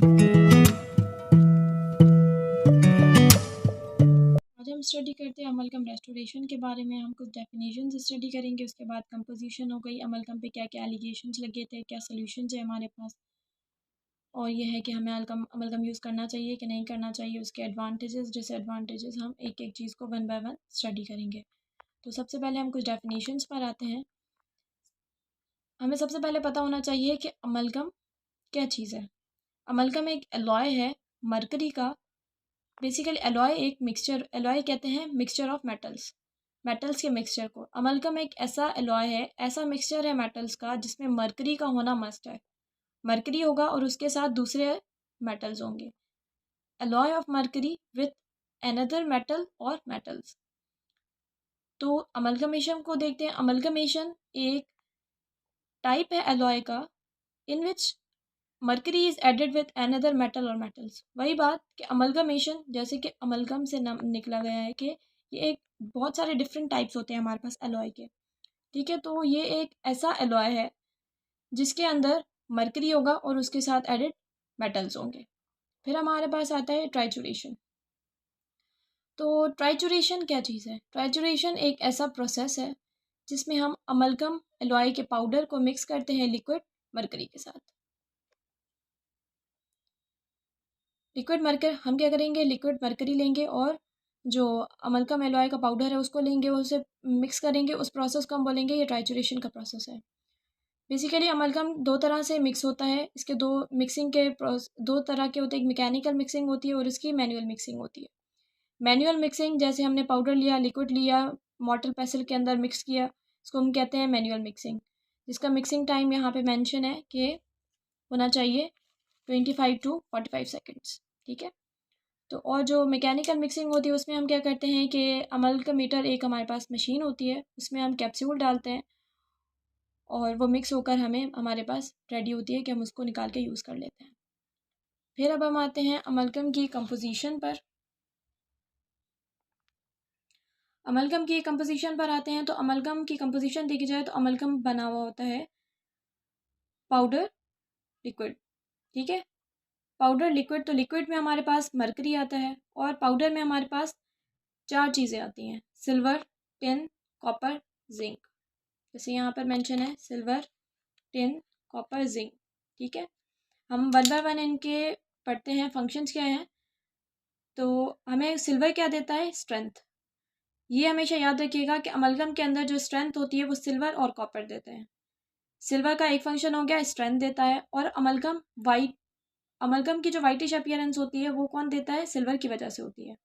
आज हम स्टडी करते हैं अमलगम रेस्टोरेशन के बारे में। हम कुछ डेफिनेशंस स्टडी करेंगे, उसके बाद कंपोजिशन हो गई, अमलगम पे क्या क्या एलिगेशंस लगे थे, क्या सॉल्यूशंस है हमारे पास, और यह है कि हमें अमलगम यूज़ करना चाहिए कि नहीं करना चाहिए, उसके एडवांटेजेस डिसएडवांटेजेस। हम एक एक चीज़ को वन बाय वन स्टडी करेंगे। तो सबसे पहले हम कुछ डेफिनेशंस पर आते हैं। हमें सबसे पहले पता होना चाहिए कि अमलगम क्या चीज़ है। अमलगम एक एलॉय है मरकरी का। बेसिकली एलॉय एक मिक्सचर, एलॉय कहते हैं मिक्सचर ऑफ मेटल्स के मिक्सचर को। अमलगम एक ऐसा एलॉय है, ऐसा मिक्सचर है मेटल्स का जिसमें मरकरी का होना मस्ट है। मरकरी होगा और उसके साथ दूसरे मेटल्स होंगे। Alloy of mercury with another metal और मेटल्स। तो अमलगमेशन को देखते हैं। अमलगमेशन एक टाइप है एलॉय का in which mercury is added with another metal और मेटल्स। वही बात कि अमलगमेशन, जैसे कि अमलगम से नाम निकला गया है कि ये एक बहुत सारे डिफरेंट टाइप्स होते हैं हमारे पास एलॉय के। ठीक है, तो ये एक ऐसा एलॉय है जिसके अंदर मरकरी होगा और उसके साथ एडेड मेटल्स होंगे। फिर हमारे पास आता है ट्राइचुरेशन। तो ट्राइचुरेशन क्या चीज़ है? ट्राइचुरेशन एक ऐसा प्रोसेस है जिसमें हम अमलगम एलॉय के पाउडर को मिक्स करते हैं लिक्विड मरकरी के साथ। लिक्विड मरकर हम क्या करेंगे, लिक्विड मरकरी लेंगे और जो अमलगम एलॉय का पाउडर है उसको लेंगे, उसे मिक्स करेंगे। उस प्रोसेस को हम बोलेंगे ये ट्राइचुरेशन का प्रोसेस है। बेसिकली अमलगम दो तरह से मिक्स होता है। इसके दो मिक्सिंग के दो तरह के होते हैं। एक मैकेनिकल मिक्सिंग होती है और इसकी मैनुअल मिक्सिंग होती है। मैनुअल मिक्सिंग जैसे हमने पाउडर लिया, लिक्विड लिया, मॉर्टर पेसल के अंदर मिक्स किया, इसको हम कहते हैं मैनुअल मिक्सिंग, जिसका मिक्सिंग टाइम यहाँ पे मेंशन है कि होना चाहिए 25 to 45 सेकेंड्स। ठीक है, तो और जो मैकेनिकल मिक्सिंग होती है उसमें हम क्या करते हैं कि अमलगमीटर एक हमारे पास मशीन होती है, उसमें हम कैप्सूल डालते हैं और वो मिक्स होकर हमें हमारे पास रेडी होती है कि हम उसको निकाल के यूज़ कर लेते हैं। फिर अब हम आते हैं अमलगम की कंपोजिशन पर। अमलगम की कंपोजिशन पर आते हैं। तो अमलगम की कंपोजिशन देखी जाए तो अमलगम बना हुआ होता है पाउडर, लिक्विड। ठीक है, पाउडर, लिक्विड। तो लिक्विड में हमारे पास मरकरी आता है और पाउडर में हमारे पास चार चीज़ें आती हैं, सिल्वर, टिन, कॉपर, जिंक। जैसे यहाँ पर मेंशन है सिल्वर, टिन, कॉपर, जिंक। ठीक है, हम वन बाय वन इनके पढ़ते हैं फंक्शंस क्या हैं। तो हमें सिल्वर क्या देता है? स्ट्रेंथ। ये हमेशा याद रखिएगा कि अमलगम के अंदर जो स्ट्रेंथ होती है वो सिल्वर और कॉपर देते हैं। सिल्वर का एक फंक्शन हो गया स्ट्रेंथ देता है, और अमलगम की जो वाइटिश अपीयरेंस होती है वो कौन देता है? सिल्वर की वजह से होती है।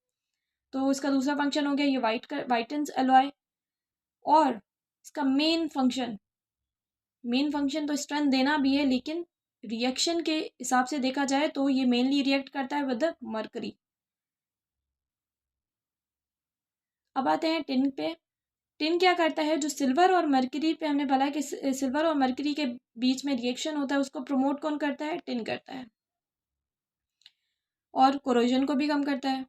तो इसका दूसरा फंक्शन हो गया ये वाइटन्स एलॉय। और इसका मेन फंक्शन तो स्ट्रेंथ देना भी है, लेकिन रिएक्शन के हिसाब से देखा जाए तो ये मेनली रिएक्ट करता है विद मरकरी। अब आते हैं टिन पे। टिन क्या करता है? जो सिल्वर और मरकरी पे हमने बोला कि सिल्वर और मरकरी के बीच में रिएक्शन होता है, उसको प्रमोट कौन करता है? टिन करता है। और कोरोजन को भी कम करता है।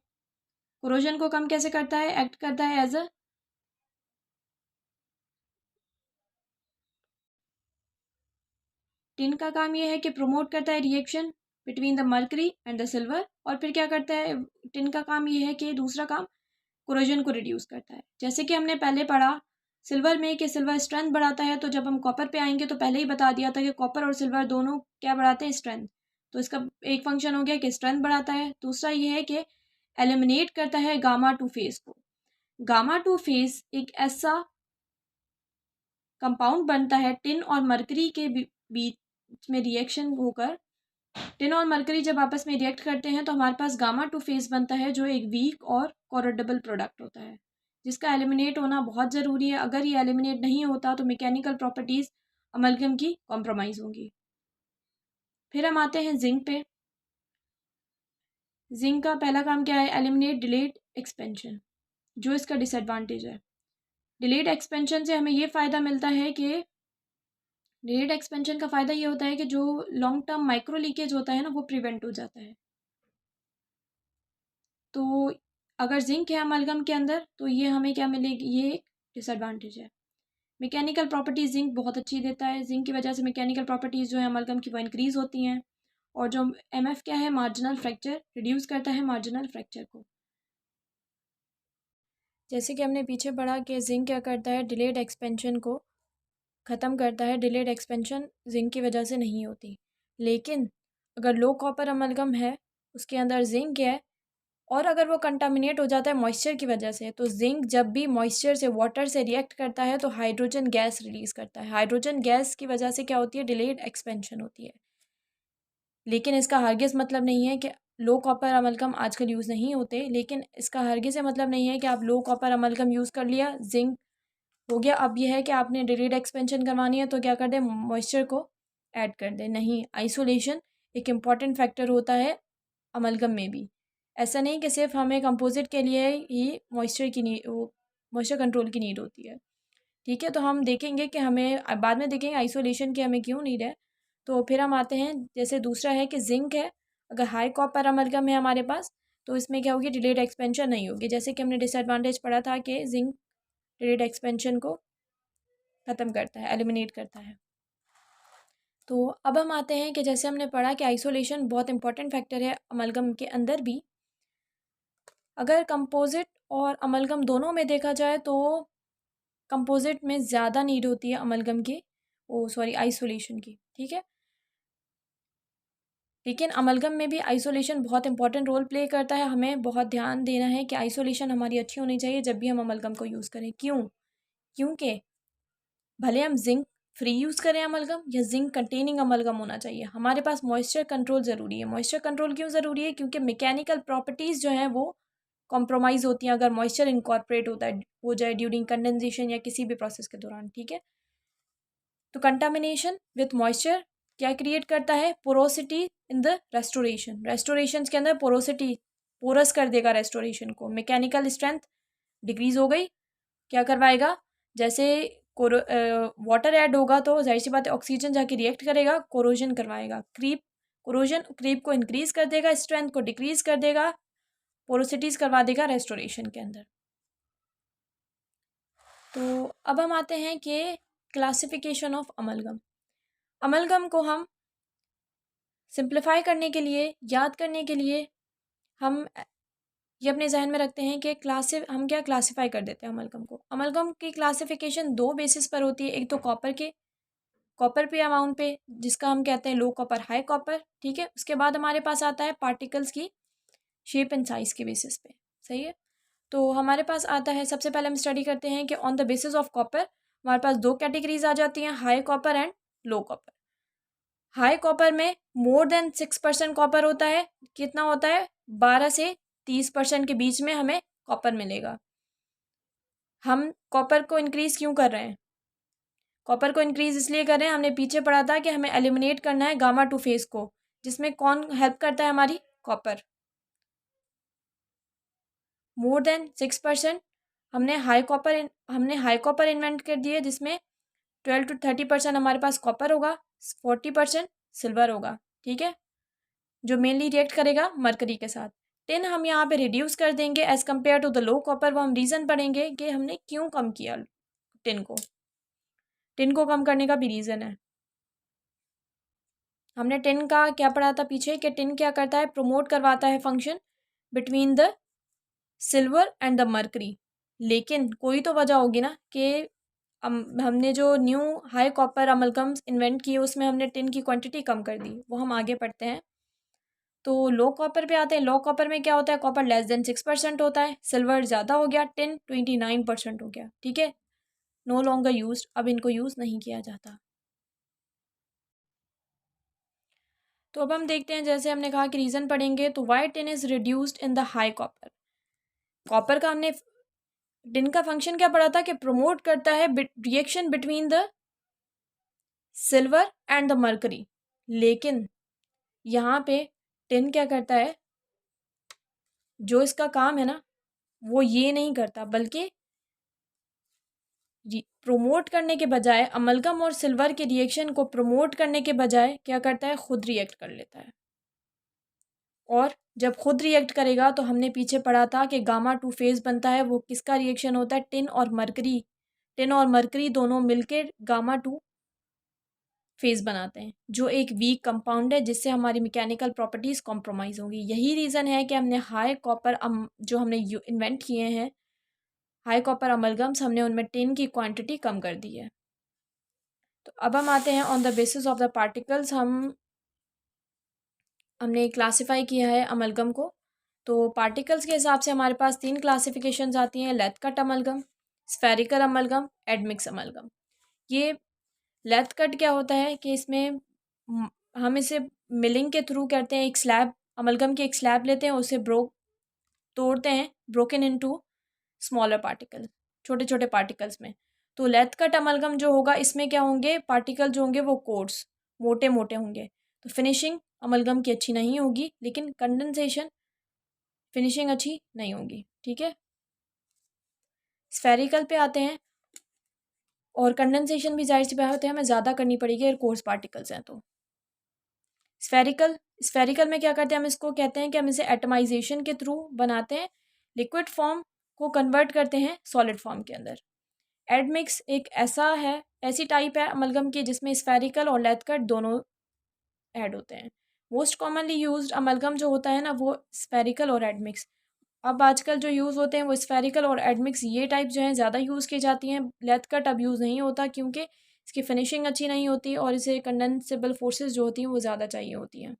कोरोजन को कम कैसे करता है? एक्ट करता है एज अ टिन का काम यह है कि प्रमोट करता है reaction between the mercury and the silver. और फिर क्या करता है? टिन का काम यह है कि दूसरा काम कोरोजन को रिड्यूस करता है। जैसे कि हमने पहले पढ़ा सिल्वर में कि सिल्वर स्ट्रेंथ बढ़ाता है, तो जब हम कॉपर पे आएंगे तो पहले ही बता दिया था कि कॉपर और सिल्वर दोनों क्या बढ़ाते हैं? स्ट्रेंथ। तो इसका एक फंक्शन हो गया कि स्ट्रेंथ बढ़ाता है। दूसरा ये है कि एलिमिनेट करता है गामा टू फेज को। गामा टू फेज एक ऐसा कंपाउंड बनता है टिन और मरकरी के बीच में रिएक्शन होकर। टिन और मरकरी जब आपस में रिएक्ट करते हैं तो हमारे पास गामा टू फेज बनता है, जो एक वीक और कोरोडेबल प्रोडक्ट होता है, जिसका एलिमिनेट होना बहुत ज़रूरी है। अगर ये एलिमिनेट नहीं होता तो मैकेनिकल प्रॉपर्टीज़ अमलगम की कॉम्प्रोमाइज़ होंगी। फिर हम आते हैं जिंक पे। जिंक का पहला काम क्या है? एलिमिनेट डिलेड एक्सपेंशन, जो इसका डिसएडवांटेज है। डिलेड एक्सपेंशन से हमें ये फ़ायदा मिलता है कि डिलेड एक्सपेंशन का फ़ायदा ये होता है कि जो लॉन्ग टर्म माइक्रो लीकेज होता है ना, वो प्रिवेंट हो जाता है। तो अगर जिंक है अमलगम के अंदर तो ये हमें क्या मिलेगी? ये एक डिसएडवांटेज है। मैकेनिकल प्रॉपर्टीज़ जिंक बहुत अच्छी देता है। जिंक की वजह से मैकेनिकल प्रॉपर्टीज़ जो है अमलगम की वो इंक्रीज़ होती हैं। और जो MF क्या है, मार्जिनल फ्रैक्चर, रिड्यूस करता है मार्जिनल फ्रैक्चर को। जैसे कि हमने पीछे पढ़ा कि जिंक क्या करता है, डिलेड एक्सपेंशन को ख़त्म करता है। डिलेड एक्सपेंशन जिंक की वजह से नहीं होती, लेकिन अगर लो कॉपर अमलगम है, उसके अंदर जिंक है, और अगर वो कंटामिनेट हो जाता है मॉइस्चर की वजह से, तो जिंक जब भी मॉइस्चर से, वाटर से रिएक्ट करता है तो हाइड्रोजन गैस रिलीज़ करता है। हाइड्रोजन गैस की वजह से क्या होती है, डिलेड एक्सपेंशन होती है। लेकिन इसका हरगिज़ मतलब नहीं है कि लो कॉपर अमलगम आजकल यूज़ नहीं होते, लेकिन इसका हरगिज़ से मतलब नहीं है कि आप लो कॉपर अमलगम यूज़ कर लिया, जिंक हो गया, अब यह है कि आपने डिलेड एक्सपेंशन करवानी है तो क्या कर दें, मॉइस्चर को ऐड कर दें। नहीं, आइसोलेशन एक इम्पॉर्टेंट फैक्टर होता है अमलगम में भी। ऐसा नहीं कि सिर्फ हमें कंपोजिट के लिए ही मॉइस्चर की नीड, वो मॉइस्चर कंट्रोल की नीड होती है। ठीक है, तो हम देखेंगे कि हमें बाद में देखेंगे आइसोलेशन की हमें क्यों नीड है। तो फिर हम आते हैं, जैसे दूसरा है कि जिंक है, अगर हाई कॉपर अमलगम है हमारे पास, तो इसमें क्या होगी, डिलेड एक्सपेंशन नहीं होगी। जैसे कि हमने डिसएडवांटेज पढ़ा था कि जिंक डिलेड एक्सपेंशन को ख़त्म करता है, एलिमिनेट करता है। तो अब हम आते हैं कि जैसे हमने पढ़ा कि आइसोलेशन बहुत इंपॉर्टेंट फैक्टर है अमलगम के अंदर भी। अगर कंपोजिट और अमलगम दोनों में देखा जाए तो कंपोजिट में ज़्यादा नीड होती है अमलगम की, आइसोलेशन की। ठीक है, लेकिन अमलगम में भी आइसोलेशन बहुत इंपॉर्टेंट रोल प्ले करता है। हमें बहुत ध्यान देना है कि आइसोलेशन हमारी अच्छी होनी चाहिए जब भी हम अमलगम को यूज़ करें। क्यों? क्योंकि भले हम जिंक फ्री यूज़ करें अमलगम या जिंक कंटेनिंग अमलगम होना चाहिए, हमारे पास मॉइस्चर कंट्रोल ज़रूरी है। मॉइस्चर कंट्रोल क्यों ज़रूरी है? क्योंकि मैकेनिकल प्रॉपर्टीज़ जो हैं वो कॉम्प्रोमाइज़ होती हैं अगर मॉइस्चर इनकॉर्पोरेट होता है, हो जाए ड्यूरिंग कंडेंसेशन या किसी भी प्रोसेस के दौरान। ठीक है, तो कंटामिनेशन विथ मॉइस्चर क्या क्रिएट करता है, porosity in the restoration. Restoration के अंदर पोरोसिटी, पोरस कर देगा रेस्टोरेशन को। मैकेनिकल स्ट्रेंथ डिक्रीज हो गई, क्या करवाएगा, जैसे वाटर ऐड होगा तो जाहिर सी बात है ऑक्सीजन जाके रिएक्ट करेगा, कोरोजन करवाएगा। कोरोजन क्रीप को इंक्रीज कर देगा, स्ट्रेंथ को डिक्रीज कर देगा, पोरोसिटीज करवा देगा रेस्टोरेशन के अंदर। तो अब हम आते हैं कि क्लासिफिकेशन ऑफ अमलगम। अमलगम को हम सिंप्लीफाई करने के लिए, याद करने के लिए, हम ये अपने जहन में रखते हैं कि हम क्या क्लासिफाई कर देते हैं अमलगम को। अमलगम की क्लासिफिकेशन दो बेसिस पर होती है। एक तो कॉपर पे अमाउंट पे, जिसका हम कहते हैं लो कॉपर, हाई कॉपर। ठीक है, उसके बाद हमारे पास आता है पार्टिकल्स की शेप एंड साइज के बेसिस पे। सही है, तो हमारे पास आता है, सबसे पहले हम स्टडी करते हैं कि on the basis of copper हमारे पास दो कैटेगरीज आ जाती हैं, high copper and low copper. High copper में मोर देन 6% कॉपर होता है। कितना होता है, 12 से 30% के बीच में हमें कॉपर मिलेगा। हम कॉपर को इंक्रीज क्यों कर रहे हैं, कॉपर को इंक्रीज इसलिए कर रहे हैं, हमने पीछे पढ़ा था कि हमें एलिमिनेट करना है गामा टू फेज को, जिसमें कौन हेल्प करता है, हमारी कॉपर। मोर देन 6% हमने हाई कॉपर इन्वेंट कर दिए, जिसमें 12 to 30% हमारे पास कॉपर होगा, 40% सिल्वर होगा। ठीक है, जो मेनली रिएक्ट करेगा मरकरी के साथ। टिन हम यहाँ पे रिड्यूस कर देंगे as compared to the low copper. वो हम रीज़न पढ़ेंगे कि हमने क्यों कम किया टिन को। टिन को कम करने का भी रीज़न है। हमने टिन का क्या पढ़ा था पीछे, कि टिन क्या करता है, प्रमोट करवाता है function between the silver and the mercury. लेकिन कोई तो वजह होगी ना कि हमने जो न्यू हाई कॉपर अमलगम्स इन्वेंट किए उसमें हमने टिन की क्वांटिटी कम कर दी। वो हम आगे पढ़ते हैं। तो लो कॉपर पे आते हैं। लो कॉपर में क्या होता है, कॉपर लेस देन 6% होता है, सिल्वर ज़्यादा हो गया, टिन 29% हो गया। ठीक है, नो लॉन्गर यूज, अब इनको यूज़ नहीं किया जाता। तो अब हम देखते हैं, जैसे हमने कहा कि रीज़न पढ़ेंगे, तो why tin is reduced in the high copper. Copper का हमने टिन का फंक्शन क्या पढ़ा था, कि प्रमोट करता है reaction between the silver and the mercury. लेकिन यहाँ पे टिन क्या करता है, जो इसका काम है ना, वो ये नहीं करता, बल्कि प्रोमोट करने के बजाय, अमलगम और सिल्वर के रिएक्शन को प्रमोट करने के बजाय क्या करता है, खुद रिएक्ट कर लेता है। और जब खुद रिएक्ट करेगा तो हमने पीछे पढ़ा था कि गामा टू फेज बनता है। वो किसका रिएक्शन होता है, टिन और मरकरी। टिन और मरकरी दोनों मिलकर गामा टू फेज़ बनाते हैं, जो एक वीक कंपाउंड है जिससे हमारी मैकेनिकल प्रॉपर्टीज़ कॉम्प्रोमाइज़ होंगी। यही रीज़न है कि हमने हाई कॉपर जो हमने इन्वेंट किए हैं, हाई कॉपर अमलगम्स, हमने उनमें टिन की क्वांटिटी कम कर दी है। तो अब हम आते हैं on the basis of the particles, हमने क्लासिफाई किया है अमलगम को। तो पार्टिकल्स के हिसाब से हमारे पास 3 क्लासिफिकेशंस आती हैं: lathe cut amalgam, spherical amalgam, admix amalgam. ये लेथ कट क्या होता है कि इसमें हम इसे मिलिंग के थ्रू करते हैं, एक स्लैब, अमलगम की एक स्लैब लेते हैं, उसे तोड़ते हैं, ब्रोकन इनटू स्मॉलर पार्टिकल, छोटे छोटे पार्टिकल्स में। तो लेथ कट अमलगम जो होगा, इसमें क्या होंगे, पार्टिकल जो होंगे वो कोर्स, मोटे मोटे होंगे। तो फिनिशिंग अमलगम की अच्छी नहीं होगी, लेकिन कंडेंसेशन फिनिशिंग अच्छी नहीं होगी। ठीक है, स्फेरिकल पे आते हैं, और कंडेंसेशन भी जाहिर सी बात है हमें ज़्यादा करनी पड़ेगी अगर कोर्स पार्टिकल्स हैं तो। स्फेरिकल में क्या करते हैं, हम इसको कहते हैं कि हम इसे एटमाइजेशन के थ्रू बनाते हैं, लिक्विड फॉर्म को कन्वर्ट करते हैं सॉलिड फॉर्म के अंदर। एडमिक्स एक ऐसी टाइप है अमलगम की जिसमें स्फेरिकल और लेथ कट दोनों ऐड होते हैं। मोस्ट कॉमनली यूज्ड अमलगम जो होता है ना, वो स्फेरिकल और एडमिक्स। अब आजकल जो यूज़ होते हैं वो स्फेरिकल और एडमिक्स, ये टाइप जो हैं ज़्यादा यूज़ की जाती हैं। लेथ कट अब यूज़ नहीं होता क्योंकि इसकी फिनिशिंग अच्छी नहीं होती और इसे कंडेंसेबल फोर्सेस जो होती हैं वो ज़्यादा चाहिए होती हैं।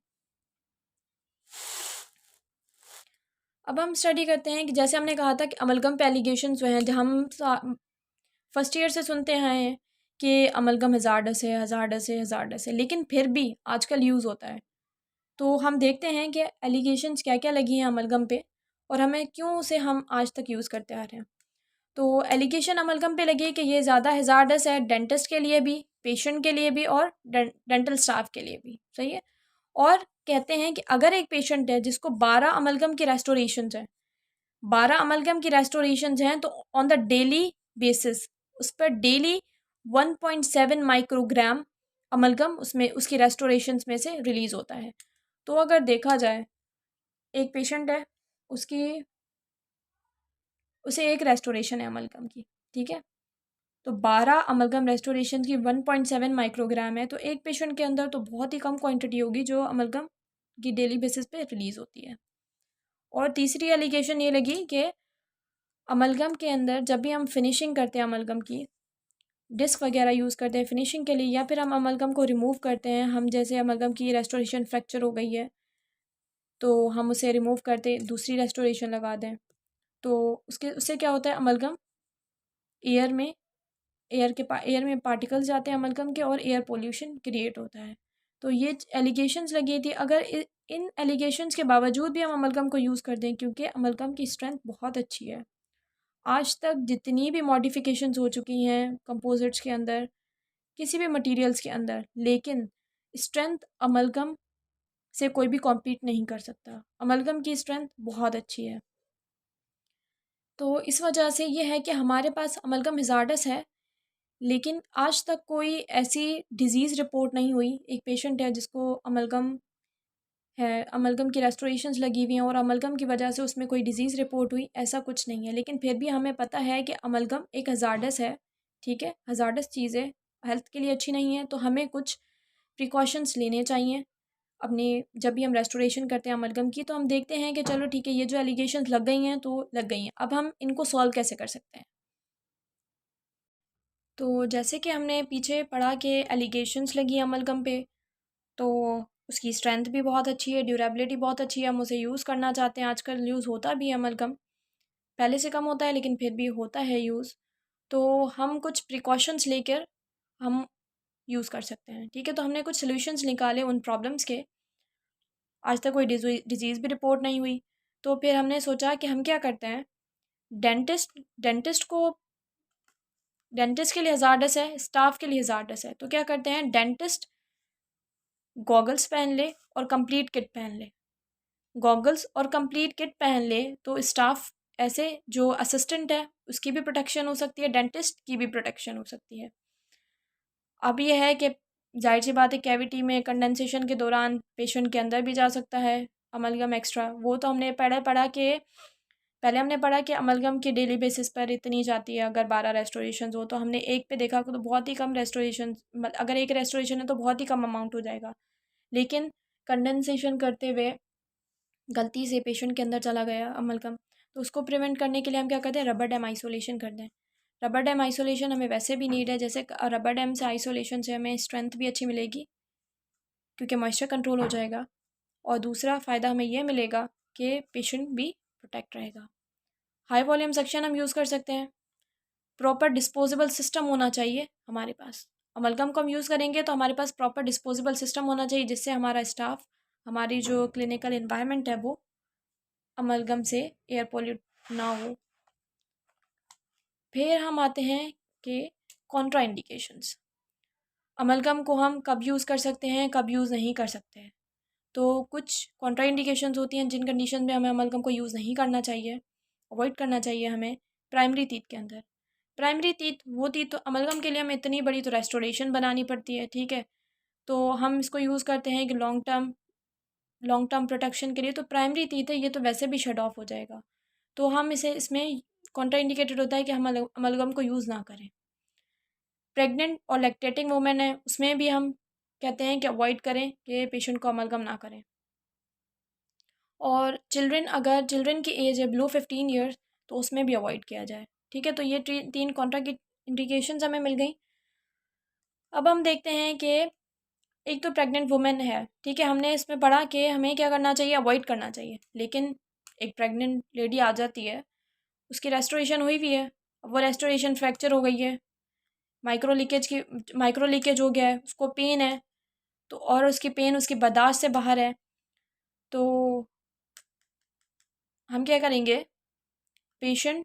अब हम स्टडी करते हैं कि जैसे हमने कहा था कि अमलगम पे एलिगेशन जो हैं, हम फर्स्ट ईयर से सुनते आए हैं कि अमलगम हज़ारडस है, हज़ारडस है, हज़ारडस है, लेकिन फिर भी आजकल यूज़ होता है। तो हम देखते हैं कि एलिगेशंस क्या क्या लगी हैं अमलगम पे, और हमें क्यों उसे हम आज तक यूज़ करते आ रहे हैं। तो एलिगेशन अमलगम पे लगी कि ये ज़्यादा हज़ारडस है, डेंटिस्ट के लिए भी, पेशेंट के लिए भी, और डेंटल स्टाफ के लिए भी। सही है। और कहते हैं कि अगर एक पेशेंट है जिसको 12 अमलगम की रेस्टोरेशन है, 12 अमलगम की रेस्टोरेशन हैं, तो ऑन द डेली बेसिस उस पर डेली 1.7 माइक्रोग्राम अमलगम उसमें उसकी रेस्टोरेशन में से रिलीज़ होता है। तो अगर देखा जाए, एक पेशेंट है, उसकी उसे एक रेस्टोरेशन है अमलगम की, ठीक है, तो 12 अमलगम रेस्टोरेशन की 1.7 माइक्रोग्राम है, तो एक पेशेंट के अंदर तो बहुत ही कम क्वांटिटी होगी जो अमलगम की डेली बेसिस पे रिलीज़ होती है। और तीसरी एलिगेशन ये लगी कि अमलगम के अंदर जब भी हम फिनिशिंग करते हैं, अमलगम की डिस्क वगैरह यूज़ करते हैं फिनिशिंग के लिए, या फिर हम अमलगम को रिमूव करते हैं, हम जैसे अमलगम की रेस्टोरेशन फ्रैक्चर हो गई है तो हम उसे रिमूव करते दूसरी रेस्टोरेशन लगा दें, तो उससे क्या होता है, अमलगम एयर में एयर में पार्टिकल्स जाते हैं अमलगम के, और एयर पोल्यूशन क्रिएट होता है। तो ये एलिगेशंस लगी थी। अगर इन एलिगेशंस के बावजूद भी हम अमलगम को यूज़ कर दें, क्योंकि अमलगम की स्ट्रेंथ बहुत अच्छी है। आज तक जितनी भी मॉडिफिकेशंस हो चुकी हैं कंपोजिट्स के अंदर, किसी भी मटेरियल्स के अंदर, लेकिन स्ट्रेंथ अमलगम से कोई भी कॉम्पीट नहीं कर सकता। अमलगम की स्ट्रेंथ बहुत अच्छी है। तो इस वजह से ये है कि हमारे पास अमलगम हज़ारडस है, लेकिन आज तक कोई ऐसी डिज़ीज़ रिपोर्ट नहीं हुई। एक पेशेंट है जिसको अमलगम है, अमलगम की रेस्टोरेशंस लगी हुई हैं और अमलगम की वजह से उसमें कोई डिज़ीज़ रिपोर्ट हुई, ऐसा कुछ नहीं है। लेकिन फिर भी हमें पता है कि अमलगम एक हज़ारडस है, ठीक है, हज़ारडस चीज़ है, हेल्थ के लिए अच्छी नहीं है, तो हमें कुछ प्रिकॉशंस लेने चाहिए अपने, जब भी हम रेस्टोरेशन करते हैं अमलगम की। तो हम देखते हैं कि चलो ठीक है, ये जो एलिगेशंस लग गई हैं तो लग गई हैं, अब हम इनको सॉल्व कैसे कर सकते हैं। तो जैसे कि हमने पीछे पढ़ा कि एलिगेशंस लगी अमलगम पे, तो उसकी स्ट्रेंथ भी बहुत अच्छी है, ड्यूरेबिलिटी बहुत अच्छी है, हम उसे यूज़ करना चाहते हैं। आजकल यूज़ होता भी है अमलगम, पहले से कम होता है लेकिन फिर भी होता है यूज़। तो हम कुछ प्रिकॉशंस लेकर हम यूज़ कर सकते हैं, ठीक है। तो हमने कुछ सॉल्यूशंस निकाले उन प्रॉब्लम्स के। आज तक कोई डिज़ीज़ भी रिपोर्ट नहीं हुई, तो फिर हमने सोचा कि हम क्या करते हैं, डेंटिस्ट डेंटिस्ट के लिए हज़ारडस है, स्टाफ के लिए हज़ारडस है, तो क्या करते हैं, डेंटिस्ट गॉगल्स पहन ले और कंप्लीट किट पहन ले। गॉगल्स और कंप्लीट किट पहन ले तो स्टाफ, ऐसे जो असिस्टेंट है उसकी भी प्रोटेक्शन हो सकती है, डेंटिस्ट की भी प्रोटेक्शन हो सकती है। अब यह है कि जाहिर सी बात है, कैविटी में कंडेंसेशन के दौरान पेशेंट के अंदर भी जा सकता है अमलगम एक्स्ट्रा। वो तो हमने पढ़ा कि पहले हमने पढ़ा कि अमलगम की डेली बेसिस पर इतनी जाती है, अगर 12 रेस्टोरेशन हो तो हमने एक पे देखा तो बहुत ही कम रेस्टोरेशन, अगर एक रेस्टोरेशन है तो बहुत ही कम अमाउंट हो जाएगा। लेकिन कंडेंसेशन करते हुए गलती से पेशेंट के अंदर चला गया अमलगम, तो उसको प्रिवेंट करने के लिए हम क्या करते हैं, रबर डैम आइसोलेशन करते हैं। रबर डैम आइसोलेशन हमें वैसे भी नीड है, जैसे रबर डैम से आइसोलेशन से हमें स्ट्रेंथ भी अच्छी मिलेगी क्योंकि मॉइस्चर कंट्रोल हो जाएगा, और दूसरा फ़ायदा हमें यह मिलेगा कि पेशेंट भी प्रोटेक्ट रहेगा। हाई वॉल्यूम सक्शन हम यूज़ कर सकते हैं। प्रॉपर डिस्पोजेबल सिस्टम होना चाहिए हमारे पास। अमलगम को हम यूज़ करेंगे तो हमारे पास प्रॉपर डिस्पोजेबल सिस्टम होना चाहिए, जिससे हमारा स्टाफ, हमारी जो क्लिनिकल इन्वायरमेंट है वो अमलगम से एयर पोल्यूट ना हो। फिर हम आते हैं कि कॉन्ट्रा इंडिकेशंस। अमलगम को हम कब यूज़ कर सकते हैं, कब यूज़ नहीं कर सकते हैं। तो कुछ कॉन्ट्रा इंडिकेशंस होती हैं जिन कंडीशन में हमें अमलगम को यूज़ नहीं करना चाहिए, अवॉइड करना चाहिए हमें। प्राइमरी टीथ के अंदर, प्राइमरी टीथ वो टीथ तो अमलगम के लिए हमें इतनी बड़ी तो रेस्टोरेशन बनानी पड़ती है, ठीक है। तो हम इसको यूज़ करते हैं कि लॉन्ग टर्म प्रोटेक्शन के लिए। तो प्राइमरी टीथ है ये तो वैसे भी शट ऑफ हो जाएगा, तो हम इसे इसमें कॉन्ट्रा इंडिकेटेड होता है कि हम अमलगम को यूज़ ना करें। प्रेग्नेंट और लैक्टेटिंग वुमेन है उसमें भी हम कहते हैं कि अवॉइड करें कि पेशेंट को अमलगम ना करें। और चिल्ड्रन, अगर चिल्ड्रन की एज है बिलो 15 ईयर्स तो उसमें भी अवॉइड किया जाए, ठीक है। तो ये तीन कॉन्ट्रा की इंडिकेशंस हमें मिल गई। अब हम देखते हैं कि एक तो प्रेग्नेंट वुमेन है, ठीक है, हमने इसमें पढ़ा कि हमें क्या करना चाहिए, अवॉइड करना चाहिए। लेकिन एक प्रेग्नेंट लेडी आ जाती है, उसकी रेस्टोरेशन हुई हुई है, अब वो रेस्टोरेशन फ्रैक्चर हो गई है, माइक्रो लीकेज हो गया है, उसको पेन है, तो और उसकी पेन उसकी बर्दाश्त से बाहर है, तो हम क्या करेंगे, पेशेंट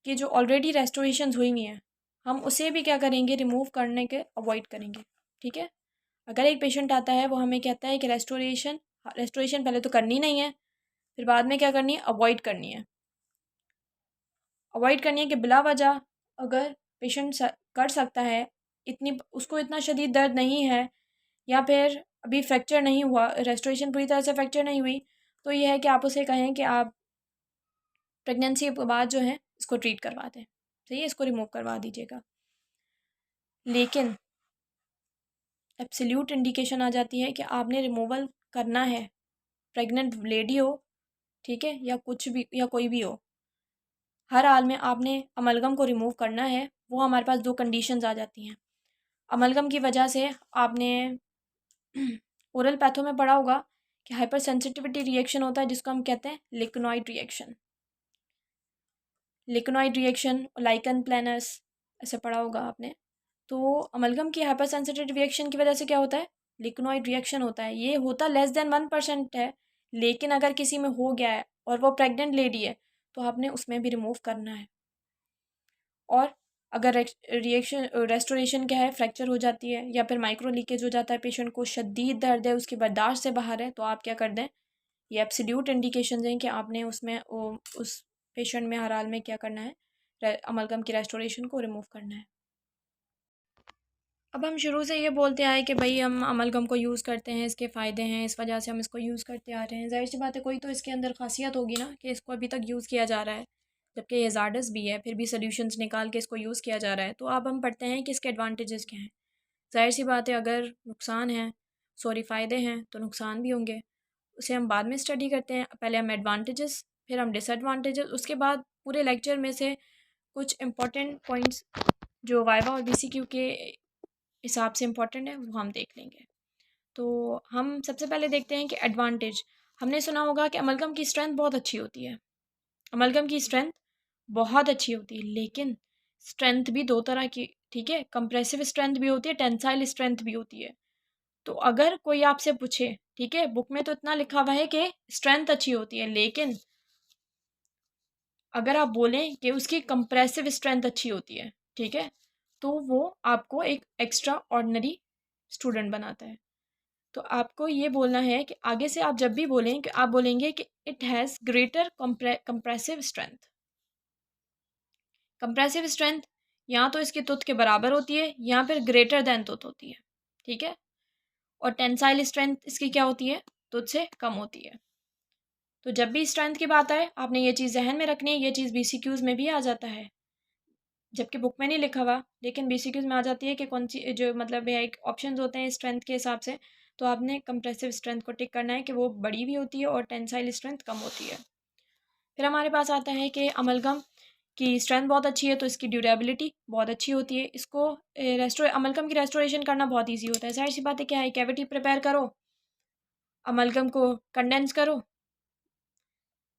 की जो ऑलरेडी रेस्टोरेशन हुई हुई हैं हम उसे भी क्या करेंगे, रिमूव करने के अवॉइड करेंगे, ठीक है। अगर एक पेशेंट आता है वो हमें कहता है कि रेस्टोरेशन पहले तो करनी नहीं है, फिर बाद में क्या करनी है, अवॉइड करनी है। अवॉइड करनी है कि बिला वजह अगर पेशेंट कर सकता है, उसको इतना शदीद दर्द नहीं है, या फिर अभी फ्रैक्चर नहीं हुआ, रेस्टोरेशन पूरी तरह से फ्रैक्चर नहीं हुई, तो यह है कि आप उसे कहें कि आप प्रेगनेंसी के बाद जो है इसको ट्रीट करवा दें, सही है, इसको रिमूव करवा दीजिएगा। लेकिन एब्सोल्यूट इंडिकेशन आ जाती है कि आपने रिमूवल करना है, प्रेग्नेंट लेडी हो, ठीक है, या कुछ भी, या कोई भी हो, हर हाल में आपने अमलगम को रिमूव करना है। वो हमारे पास दो कंडीशंस आ जाती हैं। अमलगम की वजह से आपने ओरल पैथो में पढ़ा होगा कि हाइपर सेंसिटिविटी रिएक्शन होता है, जिसको हम कहते हैं लिक्नॉइड रिएक्शन, लाइकन प्लैनस, ऐसे पढ़ा होगा आपने। तो अमलगम की हाइपर सेंसिटिव रिएक्शन की वजह से क्या होता है, लिक्नॉइड रिएक्शन होता है। ये होता लेस देन 1% है, लेकिन अगर किसी में हो गया है और वो प्रेग्नेंट लेडी है तो आपने उसमें भी रिमूव करना है। और अगर रेस्टोरेशन क्या है, फ्रैक्चर हो जाती है या फिर माइक्रो लीकेज हो जाता है, पेशेंट को शदीद दर्द है, उसकी बर्दाश्त से बाहर है, तो आप क्या कर दें, ये एब्सोल्यूट इंडिकेशन हैं कि आपने उसमें उस पेशेंट में हर हाल में क्या करना है, अमलगम की रेस्टोरेशन को रिमूव करना है। अब हम शुरू से ये बोलते आए कि भाई हम अमलगम को यूज़ करते हैं, इसके फ़ायदे हैं, इस वजह से हम इसको यूज़ करते आ रहे हैं। ज़ाहिर सी बात है कोई तो इसके अंदर खासियत होगी ना कि इसको अभी तक यूज़ किया जा रहा है, जबकि ये ज़ारडस भी है, फिर भी सोल्यूशंस निकाल के इसको यूज़ किया जा रहा है। तो अब हम पढ़ते हैं कि इसके एडवांटेजेस क्या हैं। ज़ाहिर सी बात है अगर नुकसान है, सॉरी फ़ायदे हैं तो नुकसान भी होंगे, उसे हम बाद में स्टडी करते हैं। पहले हम एडवांटेजेस, फिर हम डिसएडवांटेजेस, उसके बाद पूरे लेक्चर में से कुछ इंपॉर्टेंट पॉइंट्स जो वाइवा और बीसीक्यू के हिसाब से इम्पॉर्टेंट है वो हम देख लेंगे। तो हम सबसे पहले देखते हैं कि एडवांटेज। हमने सुना होगा कि अमलगम की स्ट्रेंथ बहुत अच्छी होती है, अमलगम की स्ट्रेंथ बहुत अच्छी होती है, लेकिन स्ट्रेंथ भी दो तरह की, ठीक है, कंप्रेसिव स्ट्रेंथ भी होती है, टेंसाइल स्ट्रेंथ भी होती है। तो अगर कोई आपसे पूछे, ठीक है, बुक में तो इतना लिखा हुआ है कि स्ट्रेंथ अच्छी होती है, लेकिन अगर आप बोलें कि उसकी कंप्रेसिव स्ट्रेंथ अच्छी होती है, ठीक है, तो वो आपको एक एक्स्ट्रा ऑर्डिनरी स्टूडेंट बनाता है। तो आपको ये बोलना है कि आगे से आप जब भी बोलें कि आप बोलेंगे कि it has greater compressive strength. Compressive strength या तो इसके तुत के बराबर होती है या फिर ग्रेटर देन तुत होती है, ठीक है। और टेंसाइल स्ट्रेंथ इसकी क्या होती है, तुत से कम होती है। तो जब भी स्ट्रेंथ की बात आए आपने ये चीज़ जहन में रखनी है, ये चीज़ BCQs में भी आ जाता है, जबकि बुक में नहीं लिखा हुआ, लेकिन BCQs में आ जाती है कि कौन सी जो मतलब है एक ऑप्शंस होते हैं स्ट्रेंथ के हिसाब से। तो आपने कंप्रेसिव स्ट्रेंथ को टिक करना है कि वो बड़ी भी होती है और टेंसाइल स्ट्रेंथ कम होती है। फिर हमारे पास आता है कि अमलगम की स्ट्रेंथ बहुत अच्छी है तो इसकी ड्यूरेबिलिटी बहुत अच्छी होती है। इसको अमलगम की रेस्टोरेशन करना बहुत ईजी होता है। जाहिर सी बात है, क्या है, कैविटी प्रिपेयर करो, अमलगम को कंडेंस करो,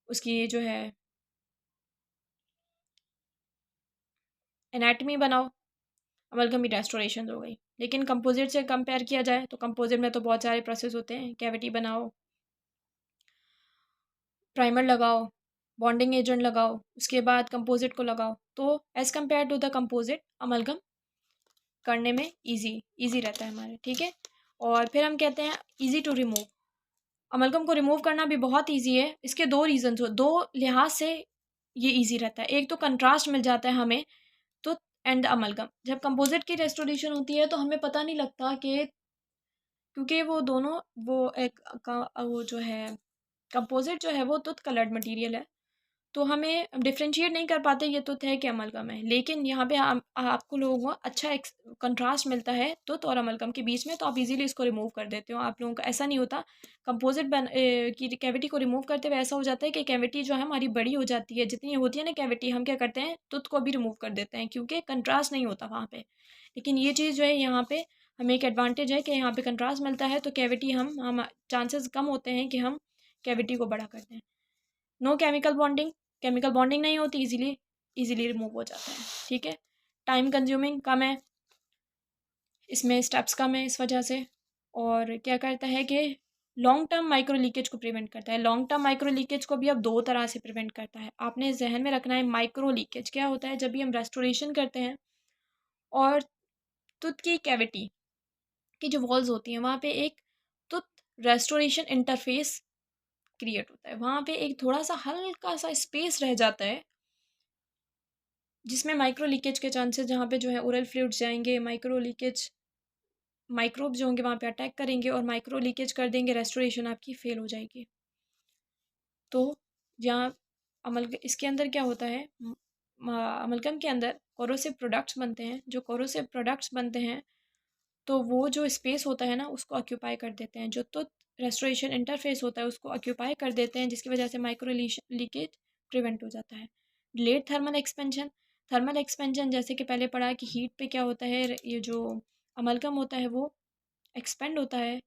उसकी जो है एनाटमी बनाओ, अमलगम की रेस्टोरेशन हो गई। लेकिन कंपोजिट से कंपेयर किया जाए तो कंपोजिट में तो बहुत सारे प्रोसेस होते हैं। कैविटी बनाओ, प्राइमर लगाओ, बॉन्डिंग एजेंट लगाओ, उसके बाद कंपोजिट को लगाओ, तो as compared to the composite amalgam करने में ईजी रहता है हमारे, ठीक है। और फिर हम कहते हैं ईजी टू रिमूव। अमलगम को रिमूव करना भी बहुत ईजी है। इसके दो रीजन हो, दो लिहाज से ये ईजी रहता है। एक तो कंट्रास्ट मिल जाता है हमें, तो एंड अमलगम जब कंपोजिट की रेस्टोरेशन होती है तो हमें पता नहीं लगता कि, क्योंकि वो दोनों वो जो है कंपोजिट जो है वो तुथ कलर्ड मटेरियल है, तो हमें डिफ्रेंशिएट नहीं कर पाते ये तुथ है कि अमलगम है। लेकिन यहाँ पे आपको लोगों को अच्छा कंट्रास्ट मिलता है तुथ और अमलगम के बीच में, तो आप इजीली इसको रिमूव कर देते हो। आप लोगों का ऐसा नहीं होता कंपोजिट की कैविटी को रिमूव करते हुए ऐसा हो जाता है कि कैविटी जो है हमारी बड़ी हो जाती है। जितनी होती है ना कैविटी, हम क्या करते हैं तुथ को भी रिमूव कर देते हैं क्योंकि कंट्रास्ट नहीं होता वहाँ पे। लेकिन ये चीज़ जो है यहाँ पे हमें एक एडवांटेज है कि यहाँ पे कंट्रास्ट मिलता है, तो कैविटी हम चांसेस कम होते हैं कि हम कैविटी को बड़ा करते हैं। No chemical bonding, chemical bonding नहीं होती, इजीली रिमूव हो जाता है, ठीक है। टाइम कंज्यूमिंग कम है, इसमें स्टेप्स कम है इस वजह से। और क्या करता है कि लॉन्ग टर्म माइक्रो लीकेज को प्रिवेंट करता है। लॉन्ग टर्म माइक्रो लीकेज को भी अब दो तरह से प्रिवेंट करता है। आपने जहन में रखना है माइक्रो लीकेज क्या होता है। जब भी हम रेस्टोरेशन करते हैं और टूथ की कैविटी की जो वॉल्स होती हैं वहाँ पे एक टूथ रेस्टोरेशन इंटरफेस क्रिएट होता है। वहाँ पे एक थोड़ा सा हल्का सा स्पेस रह जाता है जिसमें माइक्रो लीकेज के चांसेस, जहाँ पे जो है ओरल फ्लूइड्स जाएंगे, माइक्रो लीकेज माइक्रोब जो होंगे वहाँ पे अटैक करेंगे और माइक्रो लीकेज कर देंगे, रेस्टोरेशन आपकी फेल हो जाएगी। तो यहाँ इसके अंदर क्या होता है, अमलगम के अंदर कोरोसिव प्रोडक्ट्स बनते हैं। जो कोरोसिव प्रोडक्ट्स बनते हैं तो वो जो स्पेस होता है ना उसको ऑक्यूपाई कर देते हैं, जो तो रेस्टोरेशन इंटरफेस होता है उसको ऑक्यूपाई कर देते हैं, जिसकी वजह से माइक्रो लीकेज प्रिवेंट हो जाता है। डिलेड थर्मल एक्सपेंशन जैसे कि पहले पढ़ा कि हीट पे क्या होता है, ये जो अमलगम होता है वो एक्सपेंड होता है।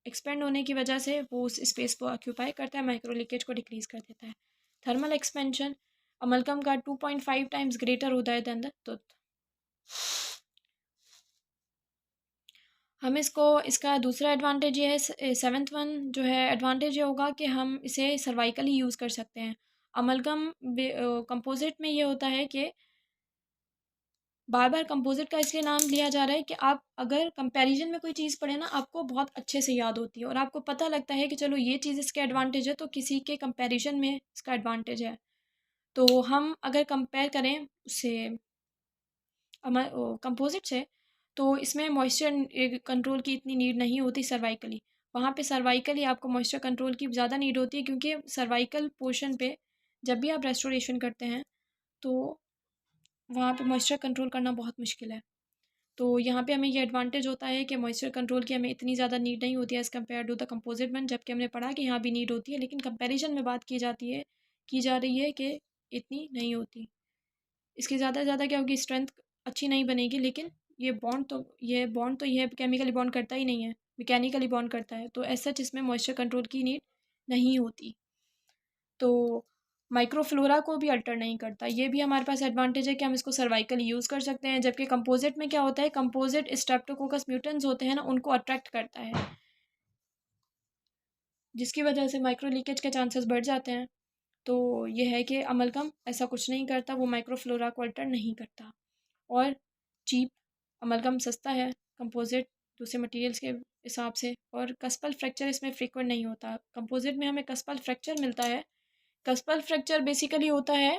एक्सपेंड होने की वजह से वो उस स्पेस को ऑक्यूपाई करता है, माइक्रो लीकेज को डिक्रीज़ कर देता है। थर्मल एक्सपेंशन अमलगम का 2.5 टाइम्स ग्रेटर होता है दैन द टूथ। हम इसका दूसरा एडवांटेज ये है, सेवन्थ वन जो है एडवांटेज ये होगा कि हम इसे सर्वाइकली यूज़ कर सकते हैं। अमलगम कंपोजिट में ये होता है कि बार बार कंपोजिट का इसलिए नाम लिया जा रहा है कि आप अगर कंपैरिजन में कोई चीज़ पढ़े ना आपको बहुत अच्छे से याद होती है और आपको पता लगता है कि चलो ये चीज़ इसके एडवांटेज है तो किसी के कंपैरिजन में इसका एडवांटेज है। तो हम अगर कंपेयर करें उससे कंपोजिट से, तो इसमें मॉइस्चर कंट्रोल की इतनी नीड नहीं होती सर्वाइकली। वहाँ पे सर्वाइकली आपको मॉइस्चर कंट्रोल की ज़्यादा नीड होती है क्योंकि सर्वाइकल पोर्शन पे जब भी आप रेस्टोरेशन करते हैं तो वहाँ पे मॉइस्चर कंट्रोल करना बहुत मुश्किल है। तो यहाँ पे हमें ये एडवांटेज होता है कि मॉइस्चर कंट्रोल की हमें इतनी ज़्यादा नीड नहीं होती है as compared to the composite one. जबकि हमने पढ़ा कि यहाँ भी नीड होती है, लेकिन कंपैरिजन में बात की जा रही है कि इतनी नहीं होती। इसकी ज़्यादा से ज़्यादा क्या होगी, स्ट्रेंथ अच्छी नहीं बनेगी, लेकिन ये केमिकली बॉन्ड करता ही नहीं है, मैकेनिकली बॉन्ड करता है। तो एज सच इसमें मॉइस्चर कंट्रोल की नीड नहीं होती। तो माइक्रोफ्लोरा को भी अल्टर नहीं करता। ये भी हमारे पास एडवांटेज है कि हम इसको सर्वाइकली यूज़ कर सकते हैं। जबकि कंपोजिट में क्या होता है, कंपोजिट स्ट्रेप्टोकोकस म्यूटेंट्स होते हैं ना, उनको अट्रैक्ट करता है, जिसकी वजह से माइक्रो लीकेज के चांसेस बढ़ जाते हैं। तो ये है कि अमलगम ऐसा कुछ नहीं करता, वो माइक्रोफ्लोरा को अल्टर नहीं करता। और चीप, अमलगम सस्ता है कंपोजिट दूसरे मटेरियल्स के हिसाब से। और कस्पल फ्रैक्चर इसमें फ्रीक्वेंट नहीं होता। कंपोजिट में हमें कस्पल फ्रैक्चर मिलता है। कस्पल फ्रैक्चर बेसिकली होता है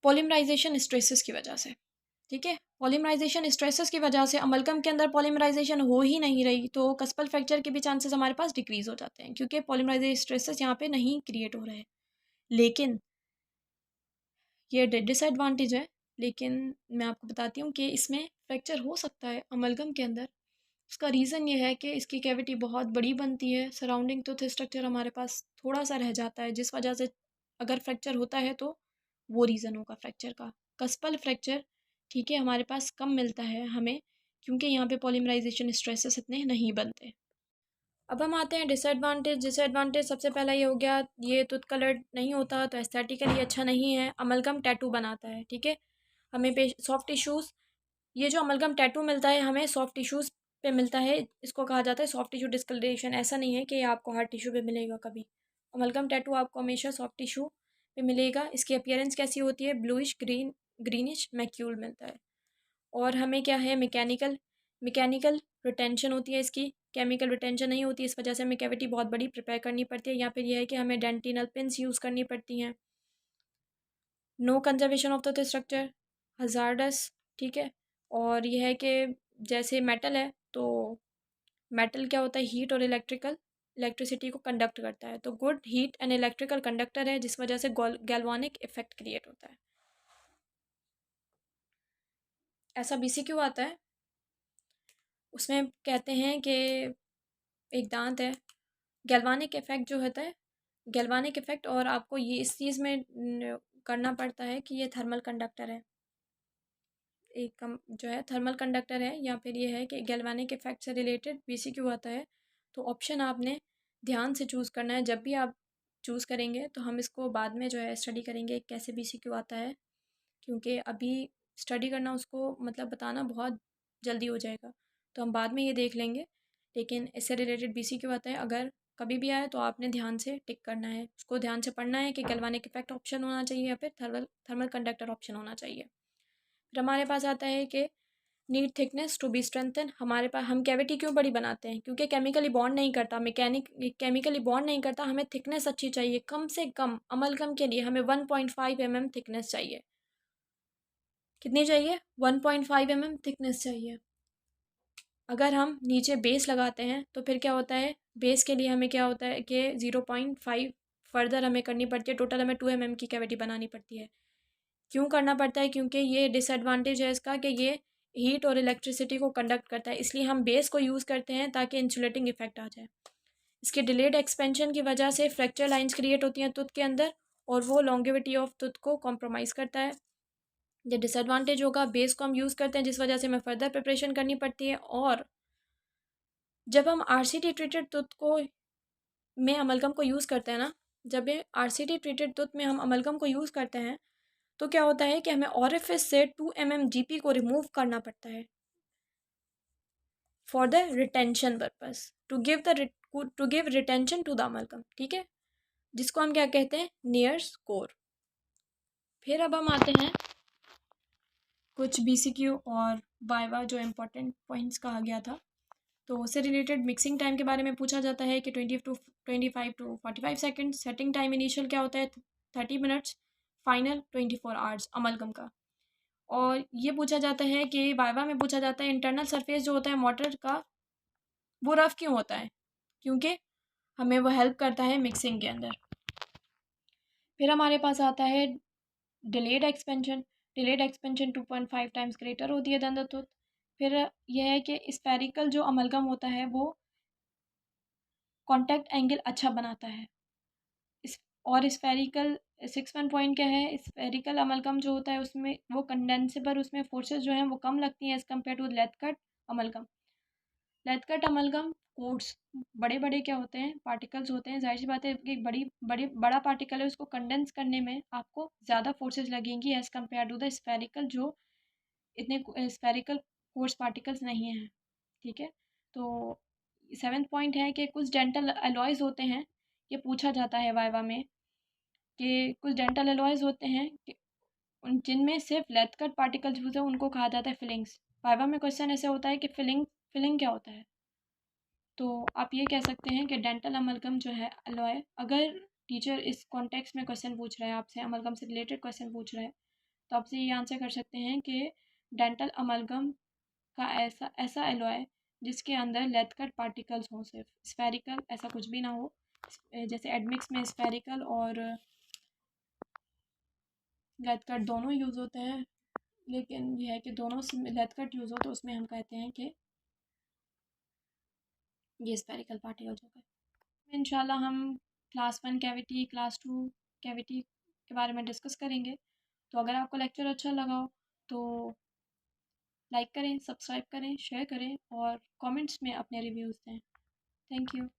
पॉलीमराइजेशन स्ट्रेसेस की वजह से। ठीक है। पॉलीमराइजेशन स्ट्रेसेस की वजह से अमलगम के अंदर पॉलीमराइजेशन हो ही नहीं रही, तो कस्पल फ्रैक्चर के भी चांसेस हमारे पास डिक्रीज़ हो जाते हैं, क्योंकि पॉलीमराइजेशन स्ट्रेसेस यहाँ पे नहीं क्रिएट हो रहे हैं। लेकिन ये डिसएडवांटेज है। लेकिन मैं आपको बताती हूँ कि इसमें फ्रैक्चर हो सकता है अमलगम के अंदर। उसका रीज़न ये है कि इसकी कैविटी बहुत बड़ी बनती है, सराउंडिंग टूथ स्ट्रक्चर हमारे पास थोड़ा सा रह जाता है, जिस वजह से अगर फ्रैक्चर होता है तो वो रीज़न होगा फ्रैक्चर का। कस्पल फ्रैक्चर ठीक है हमारे पास कम मिलता है हमें, क्योंकि यहाँ पे पॉलीमराइजेशन स्ट्रेसेस इतने नहीं बनते। अब हम आते हैं डिसएडवांटेज। डिसएडवांटेज सबसे पहला ये हो गया, ये टूथ कलर्ड नहीं होता तो एस्थेटिकली अच्छा नहीं है। अमलगम टैटू बनाता है, ठीक है। हमें सॉफ्ट टिश्यूज़, ये जो अमलगम टैटू मिलता है हमें सॉफ्ट टिश्यूज़ पे मिलता है, इसको कहा जाता है सॉफ्ट टिश्यू डिस्कलरेशन। ऐसा नहीं है कि ये आपको हार्ड टिश्यू पे मिलेगा कभी। अमलगम टैटू आपको हमेशा सॉफ्ट टिश्यू पे मिलेगा। इसकी अपीयरेंस कैसी होती है, ब्लूइश ग्रीनिश मैक्यूल मिलता है। और हमें क्या है, मैकेनिकल मैकेनिकल रिटेंशन होती है इसकी, केमिकल रिटेंशन नहीं होती। इस वजह से हमें कैविटी बहुत बड़ी प्रिपेयर करनी पड़ती है, या फिर यह है कि हमें डेंटिनल पिन्स यूज़ करनी पड़ती हैं। No conservation of the structure, hazardous, ठीक है। और यह है कि जैसे मेटल है तो मेटल क्या होता है, हीट और इलेक्ट्रिसिटी को कंडक्ट करता है, तो good heat and electrical conductor है, जिस वजह से गैल्वानिक इफेक्ट क्रिएट होता है। ऐसा BCQ आता है, उसमें कहते हैं कि एक दांत है, गैल्वानिक इफेक्ट जो होता है, गैल्वानिक इफेक्ट, और आपको ये इस चीज़ में करना पड़ता है कि ये थर्मल कंडक्टर है, एक कम जो है थर्मल कंडक्टर है, या फिर ये है कि गैल्वानिक इफेक्ट से रिलेटेड BCQ आता है। तो ऑप्शन आपने ध्यान से चूज़ करना है। जब भी आप चूज़ करेंगे तो हम इसको बाद में जो है स्टडी करेंगे कैसे BCQ आता है, क्योंकि अभी स्टडी करना उसको मतलब बताना बहुत जल्दी हो जाएगा, तो हम बाद में ये देख लेंगे। लेकिन इससे रिलेटेड BCQ आता है, अगर कभी भी आए तो आपने ध्यान से टिक करना है, उसको ध्यान से पढ़ना है कि गैल्वानिक इफेक्ट ऑप्शन होना चाहिए या फिर थर्मल थर्मल कंडक्टर ऑप्शन होना चाहिए। फिर हमारे पास आता है कि need thickness to be strengthen. हमारे पास हम कैविटी क्यों बड़ी बनाते हैं, क्योंकि केमिकली बॉन्ड नहीं करता, केमिकली बॉन्ड नहीं करता, हमें थिकनेस अच्छी चाहिए। कम से कम अमलगम के लिए हमें 1.5 mm थिकनेस चाहिए। कितनी चाहिए, 1.5 mm थिकनेस चाहिए। अगर हम नीचे बेस लगाते हैं तो फिर क्या होता है, बेस के लिए हमें क्या होता है कि 0.5 फर्दर हमें करनी पड़ती है, टोटल हमें 2 mm की कैविटी बनानी पड़ती है। क्यों करना पड़ता है, क्योंकि ये डिसएडवांटेज है इसका कि ये हीट और इलेक्ट्रिसिटी को कंडक्ट करता है, इसलिए हम बेस को यूज़ करते हैं ताकि इंसुलेटिंग इफेक्ट आ जाए। इसके डिलेड एक्सपेंशन की वजह से फ्रैक्चर लाइंस क्रिएट होती हैं टूथ के अंदर, और वो लॉन्गेविटी ऑफ टूथ को कॉम्प्रोमाइज़ करता है। ये डिसएडवांटेज होगा, बेस को हम यूज़ करते हैं जिस वजह से हमें फर्दर प्रिपरेशन करनी पड़ती है। और जब हम RCT ट्रीटेड टूथ को में अमलगम को यूज़ करते हैं ना, जब ये RCT ट्रीटेड टूथ में हम अमलगम को यूज़ करते हैं तो क्या होता है कि हमें ऑरिफिस से 2 mm GP को रिमूव करना पड़ता है for the retention purpose, to give retention to the amalgam, ठीक है, जिसको हम क्या कहते हैं, नियर्स कोर। फिर अब हम आते हैं कुछ BCQ और वाइवा जो इम्पोर्टेंट पॉइंट्स कहा गया था, तो उससे रिलेटेड मिक्सिंग टाइम के बारे में पूछा जाता है कि 25 to 45 second. Setting time initial क्या होता है, 30 मिनट्स, फाइनल 24 आवर्स अमलगम का। और ये पूछा जाता है कि वाइवा में पूछा जाता है इंटरनल सरफेस जो होता है मोटर का वो रफ क्यों होता है, क्योंकि हमें वो हेल्प करता है मिक्सिंग के अंदर। फिर हमारे पास आता है delayed expansion. Delayed expansion 2.5 times greater होती है देन द टूथ। फिर यह है कि स्फेरिकल जो अमलगम होता है वो कॉन्टैक्ट एंगल अच्छा बनाता है। इस और स्फेरिकल 6 पॉइंट क्या है, स्फेरिकल अमलगम जो होता है उसमें वो कंडेंसेबल, उसमें फोर्सेस जो हैं वो कम लगती हैं as compared to lathe cut amalgam. Lathe cut amalgam codes बड़े बड़े क्या होते हैं, पार्टिकल्स होते हैं, जाहिर सी बात है कि बड़ा पार्टिकल है, उसको कंडेंस करने में आपको ज़्यादा फोर्सेस लगेंगी as compared to the spherical जो इतने स्फेरिकल कोर्स पार्टिकल्स नहीं हैं, ठीक है। तो 7th पॉइंट है कि कुछ डेंटल अलॉयज़ होते हैं, ये पूछा जाता है वाइवा में कि कुछ डेंटल अलॉयज़ होते हैं कि उन जिनमें सिर्फ लेथ कट पार्टिकल्स यूज़ है, उनको कहा जाता है फिलिंग्स। वाइवा में क्वेश्चन ऐसे होता है कि फिलिंग क्या होता है, तो आप ये कह सकते हैं कि डेंटल अमलगम जो है अलॉय, अगर टीचर इस कॉन्टेक्स्ट में क्वेश्चन पूछ रहा है आपसे, अमलगम से रिलेटेड क्वेश्चन पूछ रहा है, तो आपसे ये आंसर कर सकते हैं कि डेंटल अमलगम का ऐसा ऐसा एलॉय जिसके अंदर लेथ कट पार्टिकल्स हों, सिर्फ स्फेरिकल ऐसा कुछ भी ना हो। जैसे एडमिक्स में स्फेरिकल और लेथ कट दोनों यूज़ होते हैं, लेकिन यह है कि दोनों से लेथ कट यूज़ हो तो उसमें हम कहते हैं कि ये स्फेरिकल पार्टिकल्स हो गए। इंशाल्लाह हम क्लास 1 कैविटी, क्लास 2 कैविटी के बारे में डिस्कस करेंगे। तो अगर आपको लेक्चर अच्छा लगा हो तो लाइक करें, सब्सक्राइब करें, शेयर करें और कमेंट्स में अपने रिव्यूज़ दें। Thank you.